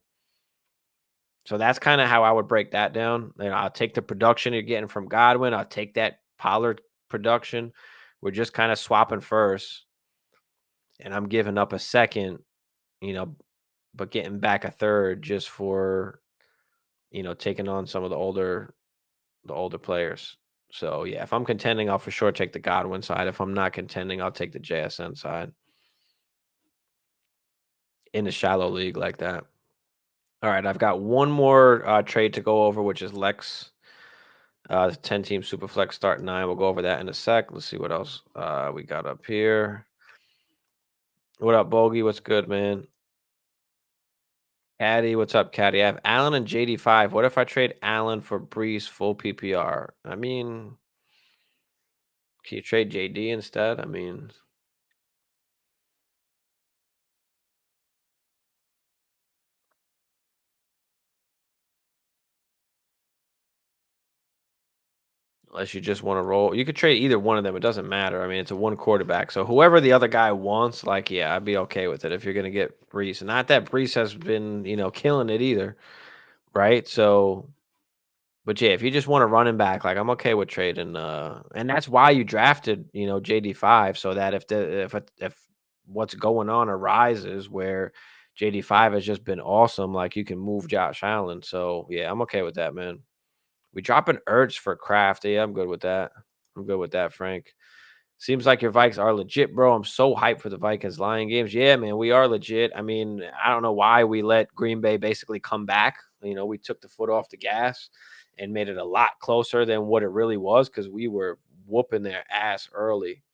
So that's kind of how I would break that down. I'll take the production you're getting from Godwin. I'll take that Pollard production. We're just kind of swapping first, and I'm giving up a second, you know, but getting back a third just for taking on some of the older players. So yeah, if I'm contending, I'll for sure take the Godwin side. If I'm not contending, I'll take the JSN side in a shallow league like that. All right, I've got one more trade to go over, which is Lex. 10-team Superflex start 9. We'll go over that in a sec. Let's see what else we got up here. What up, Bogey? What's good, man? Caddy, what's up, Caddy? I have Allen and JD5. What if I trade Allen for Brees full PPR? I mean, can you trade JD instead? I mean, unless you just want to roll. You could trade either one of them. It doesn't matter. I mean, it's a one quarterback. So whoever the other guy wants, like, yeah, I'd be okay with it if you're going to get Brees. And not that Brees has been, killing it either, right? So, but yeah, if you just want to run him back, like I'm okay with trading. And that's why you drafted, JD5, so that if what's going on arises where JD5 has just been awesome, like you can move Josh Allen. So yeah, I'm okay with that, man. We dropping Ertz for Kraft. Yeah, I'm good with that. I'm good with that, Frank. Seems like your Vikes are legit, bro. I'm so hyped for the Vikings Lion games. Yeah, man, we are legit. I mean, I don't know why we let Green Bay basically come back. We took the foot off the gas and made it a lot closer than what it really was because we were whooping their ass early.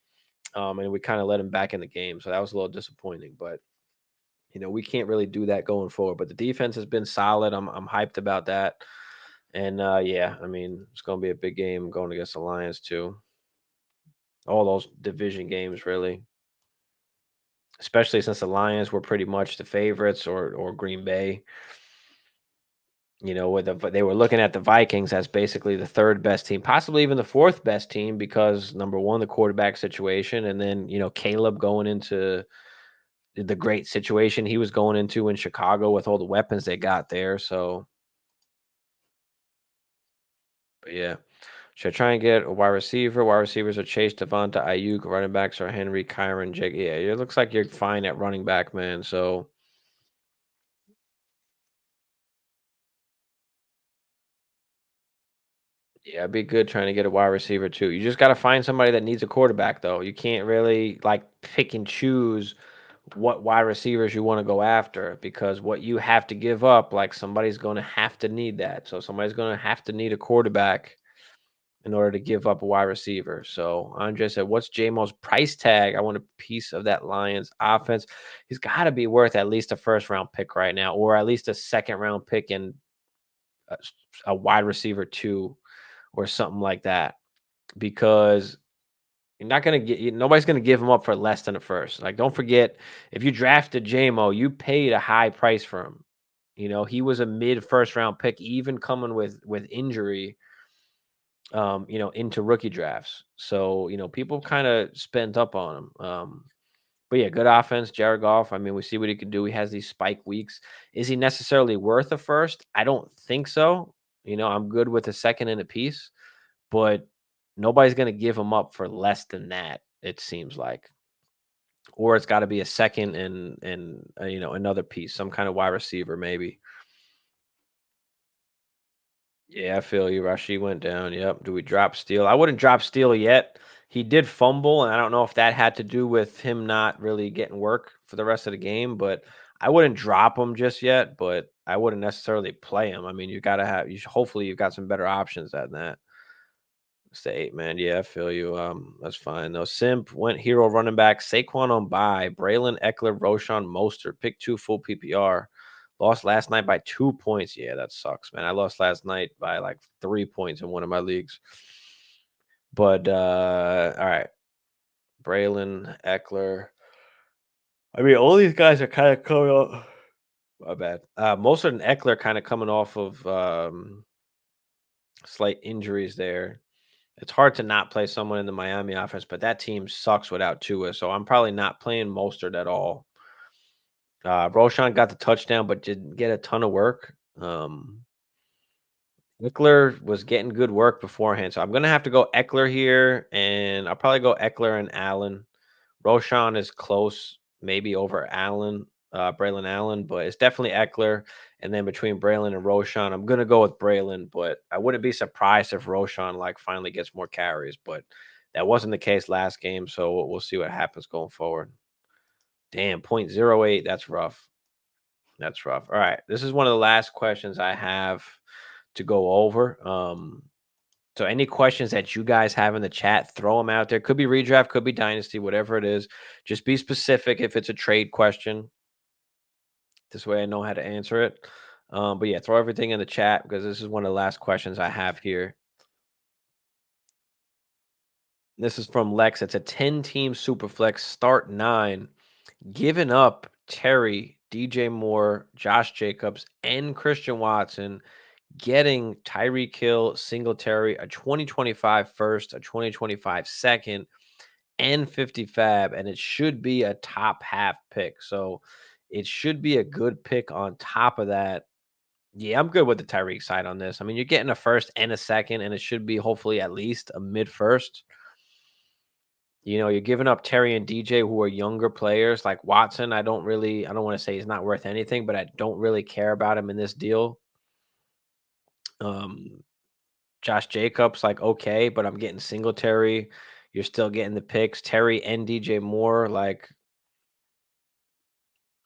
And we kind of let them back in the game. So that was a little disappointing. But we can't really do that going forward. But the defense has been solid. I'm hyped about that. And yeah, I mean, it's gonna be a big game going against the Lions too. All those division games, really, especially since the Lions were pretty much the favorites, or Green Bay. With they were looking at the Vikings as basically the third best team, possibly even the fourth best team because number one, the quarterback situation, and then Caleb going into the great situation he was going into in Chicago with all the weapons they got there. So, but yeah. Should I try and get a wide receiver? Wide receivers are Chase, Devonta, Ayuk. Running backs are Henry, Kyron, Jake. Yeah, it looks like you're fine at running back, man. So yeah, it'd be good trying to get a wide receiver too. You just got to find somebody that needs a quarterback, though. You can't really like pick and choose what wide receivers you want to go after because what you have to give up, like somebody's going to have to need that. So somebody's going to have to need a quarterback in order to give up a wide receiver. So Andre said, "What's JMO's price tag? I want a piece of that Lions offense. He's got to be worth at least a first round pick right now, or at least a second round pick and a, a wide receiver two, or something like that. Because you're not gonna get nobody's gonna give him up for less than a first. Like, don't forget, if you drafted JMO, you paid a high price for him. He was a mid first round pick, even coming with injury into rookie drafts. So, people kind of spent up on him. But yeah, good offense, Jared Goff. I mean, we see what he can do. He has these spike weeks. Is he necessarily worth a first? I don't think so. I'm good with a second and a piece, but nobody's going to give him up for less than that, it seems like. Or it's got to be a second and another piece, some kind of wide receiver maybe. Yeah, I feel you. Rashid went down. Yep. Do we drop Steele? I wouldn't drop Steele yet. He did fumble, and I don't know if that had to do with him not really getting work for the rest of the game, but I wouldn't drop him just yet, but I wouldn't necessarily play him. I mean, you got to hopefully you've got some better options than that. It's the 8 man. Yeah, I feel you. That's fine. No Simp went hero running back. Saquon on bye. Braylon Eckler, Roshan Mostert. Pick two full PPR. Lost last night by 2 points. Yeah, that sucks, man. I lost last night by like 3 points in one of my leagues. But all right. Braylon Eckler. I mean, all these guys are kind of coming off. My bad. Mostert and Eckler kind of coming off of slight injuries there. It's hard to not play someone in the Miami offense, but that team sucks without Tua, so I'm probably not playing Mostert at all. Roshan got the touchdown, but didn't get a ton of work. Eckler was getting good work beforehand, so I'm gonna have to go Eckler here, and I'll probably go Eckler and Allen. Roshan is close, maybe over Allen, Braylon Allen, but it's definitely Eckler. And then between Braylon and Roshan, I'm gonna go with Braylon, but I wouldn't be surprised if Roshan like finally gets more carries. But that wasn't the case last game, so we'll see what happens going forward. Damn, point zero 0.08. That's rough. That's rough. All right, this is one of the last questions I have to go over. So any questions that you guys have in the chat, throw them out there. Could be redraft, could be dynasty, whatever it is. Just be specific if it's a trade question. This way I know how to answer it. But yeah, throw everything in the chat because this is one of the last questions I have here. This is from Lex. It's a 10-team superflex, start 9. Giving up Terry, DJ Moore, Josh Jacobs, and Christian Watson, getting Tyreek Hill, Singletary, a 2025 first, a 2025 second, and 50 fab, and it should be a top half pick. So it should be a good pick on top of that. Yeah, I'm good with the Tyreek side on this. I mean, you're getting a first and a second, and it should be hopefully at least a mid first. You're giving up Terry and DJ who are younger players like Watson. I don't want to say he's not worth anything, but I don't really care about him in this deal. Um, Josh Jacobs, like, okay, but I'm getting Singletary. You're still getting the picks. Terry and DJ Moore, like,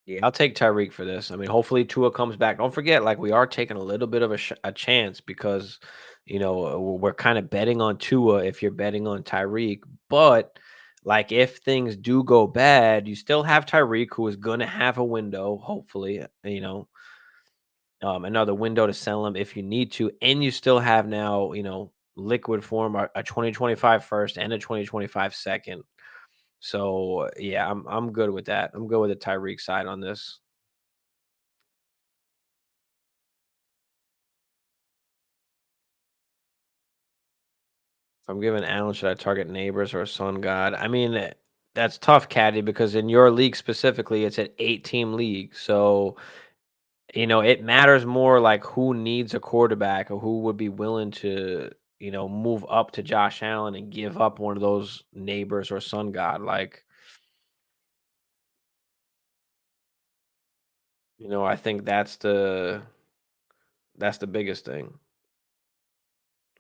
yeah, I'll take Tyreek for this. I mean, hopefully Tua comes back. Don't forget, like, we are taking a little bit of a chance because, we're kind of betting on Tua if you're betting on Tyreek. But, like, if things do go bad, you still have Tyreek who is going to have a window, hopefully, another window to sell him if you need to. And you still have now, liquid form, a 2025 first and a 2025 second. So, yeah, I'm good with that. I'm good with the Tyreek side on this. If I'm giving Allen, should I target neighbors or Sun God? I mean, that's tough, Caddy, because in your league specifically, it's an 8-team league. So, it matters more like who needs a quarterback or who would be willing to, move up to Josh Allen and give up one of those neighbors or Sun God. Like, I think that's the biggest thing.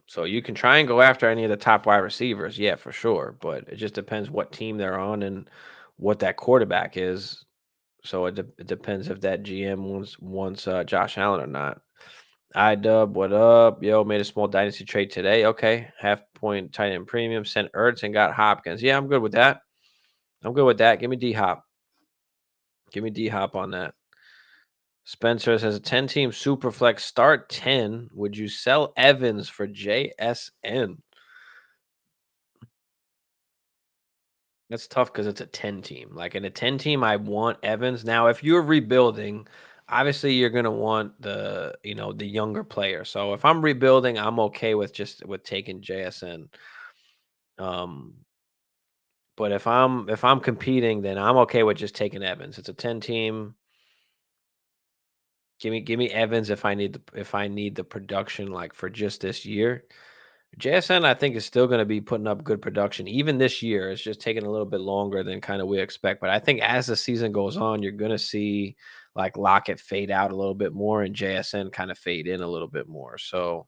So you can try and go after any of the top wide receivers, yeah, for sure. But it just depends what team they're on and what that quarterback is. So it depends if that GM wants Josh Allen or not. Dub, what up? Yo, made a small dynasty trade today. Okay, half point tight end premium. Sent Ertz and got Hopkins. Yeah, I'm good with that. I'm good with that. Give me D Hop. Give me D Hop on that. Spencer says a 10-team super flex start 10. Would you sell Evans for JSN? That's tough because it's a 10 team. Like in a 10 team, I want Evans. Now, if you're rebuilding, obviously you're gonna want the younger player. So if I'm rebuilding, I'm okay with just with taking JSN. Um, but if I'm competing, then I'm okay with just taking Evans. It's a 10 team. Give me Evans if I need the production like for just this year. JSN, I think, is still going to be putting up good production even this year. It's just taking a little bit longer than kind of we expect. But I think as the season goes on, you're going to see like Lockett fade out a little bit more and JSN kind of fade in a little bit more. So,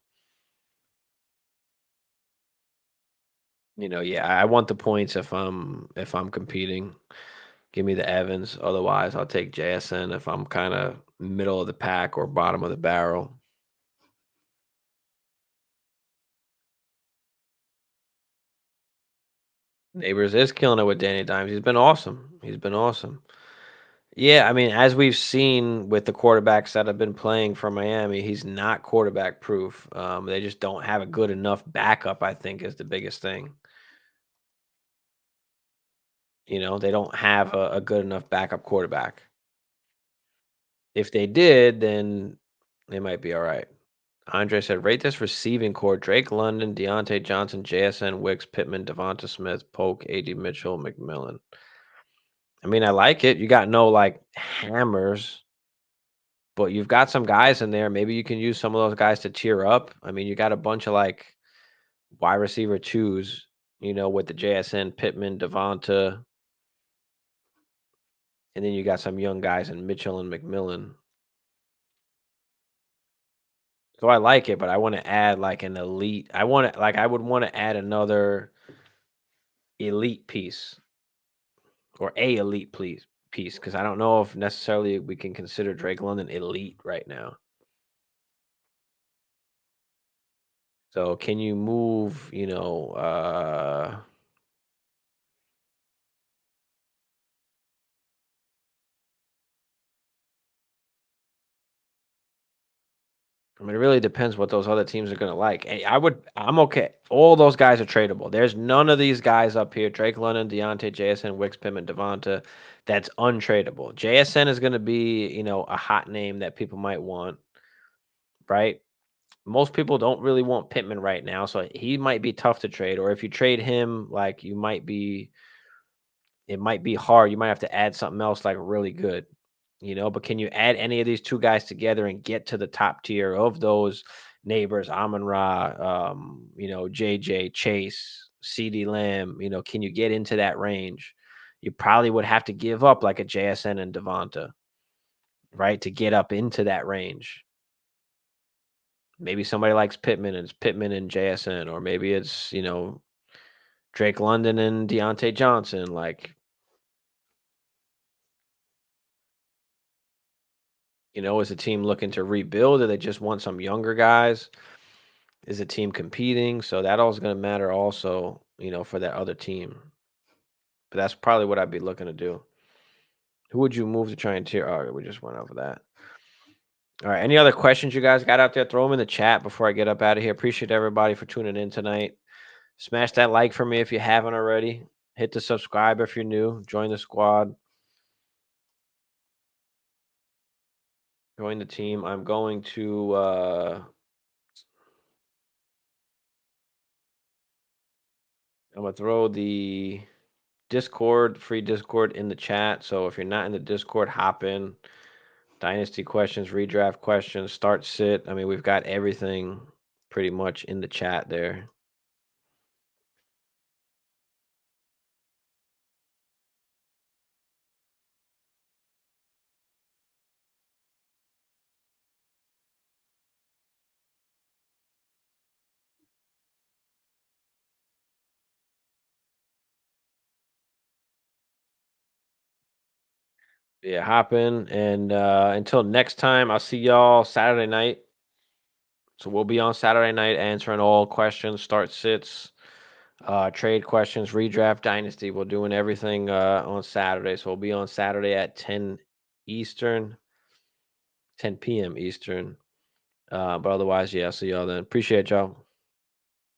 yeah, I want the points if I'm competing. Give me the Evans. Otherwise, I'll take JSN if I'm kind of middle of the pack or bottom of the barrel. Neighbors is killing it with Danny Dimes. He's been awesome. He's been awesome. Yeah, I mean, as we've seen with the quarterbacks that have been playing for Miami, he's not quarterback proof. They just don't have a good enough backup, I think, is the biggest thing. They don't have a good enough backup quarterback. If they did, then they might be all right. Andre said, rate this receiving core: Drake London, Deontay Johnson, JSN, Wicks, Pittman, Devonta Smith, Polk, AD Mitchell, McMillan. I mean, I like it. You got no like hammers. But you've got some guys in there. Maybe you can use some of those guys to tier up. I mean, you got a bunch of like wide receiver twos, with the JSN, Pittman, Devonta, and then you got some young guys in Mitchell and McMillan. So I like it, but I want to add like an elite. I would want to add another elite piece or a elite piece because I don't know if necessarily we can consider Drake London elite right now. So can you move, I mean, it really depends what those other teams are gonna like. I'm okay. All those guys are tradable. There's none of these guys up here, Drake London, Deontay, JSN, Wicks, Pittman, Devonta, that's untradeable. JSN is gonna be, a hot name that people might want, right? Most people don't really want Pittman right now, so he might be tough to trade. Or if you trade him, like it might be hard. You might have to add something else like really good, But can you add any of these two guys together and get to the top tier of those neighbors, Amon Ra, JJ, Chase, CD Lamb? Can you get into that range? You probably would have to give up like a JSN and Devonta, right, to get up into that range. Maybe somebody likes Pittman and it's Pittman and JSN, or maybe it's, Drake London and Deontay Johnson. Like, is a team looking to rebuild or they just want some younger guys? Is the team competing? So that all's going to matter also, for that other team. But that's probably what I'd be looking to do. Who would you move to try and tier? All right, we just went over that. All right. Any other questions you guys got out there? Throw them in the chat before I get up out of here. Appreciate everybody for tuning in tonight. Smash that like for me if you haven't already. Hit the subscribe if you're new. Join the squad. Join the team. I'm going to I'm gonna throw the Discord, free Discord in the chat. So if you're not in the Discord, hop in. Dynasty questions, redraft questions, start sit. I mean, we've got everything pretty much in the chat there. Yeah, hop in. And until next time, I'll see y'all Saturday night. So we'll be on Saturday night answering all questions, start sits, trade questions, redraft dynasty. We're doing everything on Saturday. So we'll be on Saturday at 10 Eastern, 10 p.m. Eastern. But otherwise, yeah, I'll see y'all then. Appreciate y'all.